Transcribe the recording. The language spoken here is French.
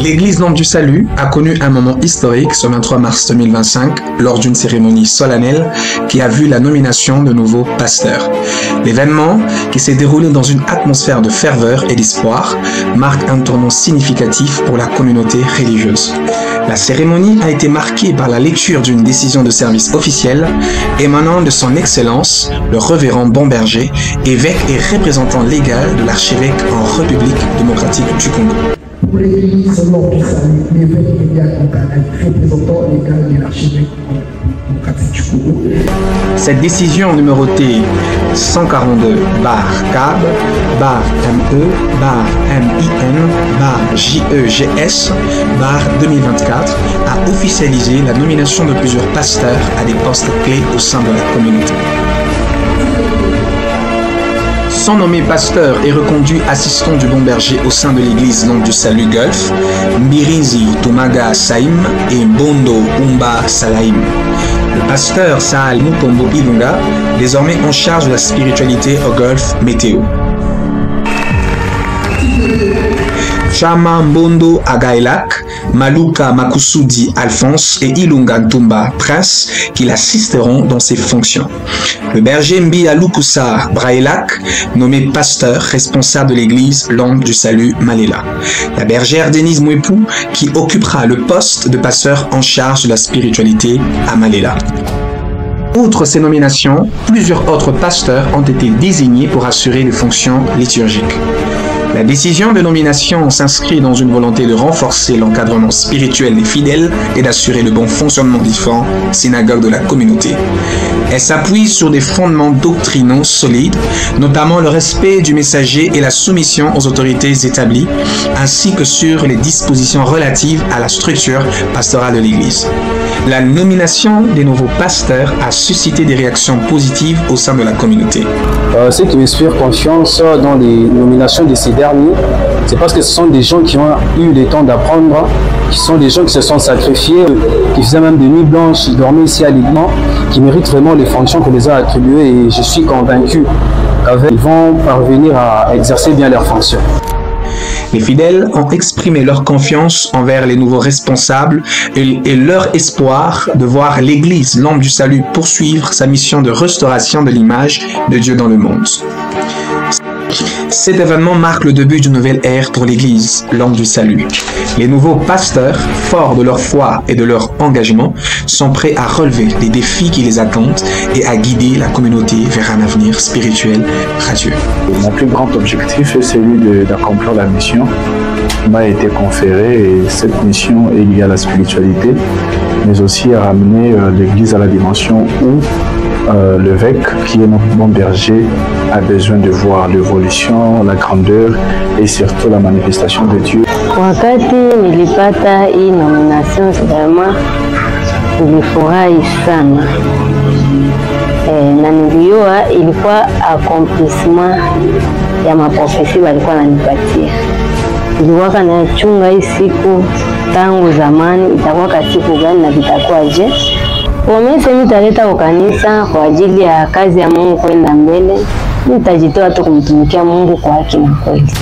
L'Église Lampe du Salut a connu un moment historique ce 23 mars 2025 lors d'une cérémonie solennelle qui a vu la nomination de nouveaux pasteurs. L'événement, qui s'est déroulé dans une atmosphère de ferveur et d'espoir, marque un tournant significatif pour la communauté religieuse. La cérémonie a été marquée par la lecture d'une décision de service officielle émanant de son Excellence, le révérend Bomberger, évêque et représentant légal de l'archevêque en République démocratique du Congo. Pour l'Église Lampe du Salut, l'évêque légal représentant légal de l'archevêque démocratique du Congo. Cette décision numérotée 142/CAB ME/MIN/JEGS/2024 a officialisé la nomination de plusieurs pasteurs à des postes clés au sein de la communauté. Sont nommés pasteurs et reconduits assistants du Bomberger au sein de l'église Lampe du Salut Gulf, Mbirizi Tumaga Saïm et Bondo Umba Salaïm. Le pasteur Saal Mutombo Ilunga, désormais en charge de la spiritualité au Golfe Météo. Chama Mbondo Agailak, Maluka Makusudi Alphonse et Ilunga Ntumba Prince qui l'assisteront dans ses fonctions. Le berger Mbi Alukusa Brailak, nommé pasteur responsable de l'église Lampe du Salut Malela. La bergère Denise Mouepou qui occupera le poste de pasteur en charge de la spiritualité à Malela. Outre ces nominations, plusieurs autres pasteurs ont été désignés pour assurer les fonctions liturgiques. La décision de nomination s'inscrit dans une volonté de renforcer l'encadrement spirituel des fidèles et d'assurer le bon fonctionnement des différentes synagogues de la communauté. Elle s'appuie sur des fondements doctrinaux solides, notamment le respect du messager et la soumission aux autorités établies, ainsi que sur les dispositions relatives à la structure pastorale de l'Église. La nomination des nouveaux pasteurs a suscité des réactions positives au sein de la communauté. Ceux qui m'inspirent confiance dans les nominations de ces derniers, c'est parce que ce sont des gens qui ont eu le temps d'apprendre, qui sont des gens qui se sont sacrifiés, qui faisaient même des nuits blanches, qui dormaient ici à l'église, qui méritent vraiment les fonctions qu'on les a attribuées et je suis convaincu qu'ils vont parvenir à exercer bien leurs fonctions. Les fidèles ont exprimé leur confiance envers les nouveaux responsables et leur espoir de voir l'Église Lampe du Salut poursuivre sa mission de restauration de l'image de Dieu dans le monde. Cet événement marque le début d'une nouvelle ère pour l'Église Lampe du Salut. Les nouveaux pasteurs, forts de leur foi et de leur engagement, sont prêts à relever les défis qui les attendent et à guider la communauté vers un avenir spirituel radieux. Mon plus grand objectif est celui d'accomplir la mission qui m'a été conférée et cette mission est liée à la spiritualité, mais aussi à ramener l'Église à la dimension où l'évêque, qui est notre bon berger, a besoin de voir l'évolution, la grandeur et surtout la manifestation de Dieu. Wakati nilipata hii nomination vraiment nilifurahi sana na niliona ilikuwa accomplissement ya maprofesi walikuwa wananipatia. Nilikuwa nachunga hii siku tangu zamani, itakuwa siku gani na vitakuwaje. Wamese nitaleta kwa kanisa kwa ajili ya kazi ya Mungu kwenda mbele. Nitajitoa tu kumtumikia Mungu kwa haki na kweli.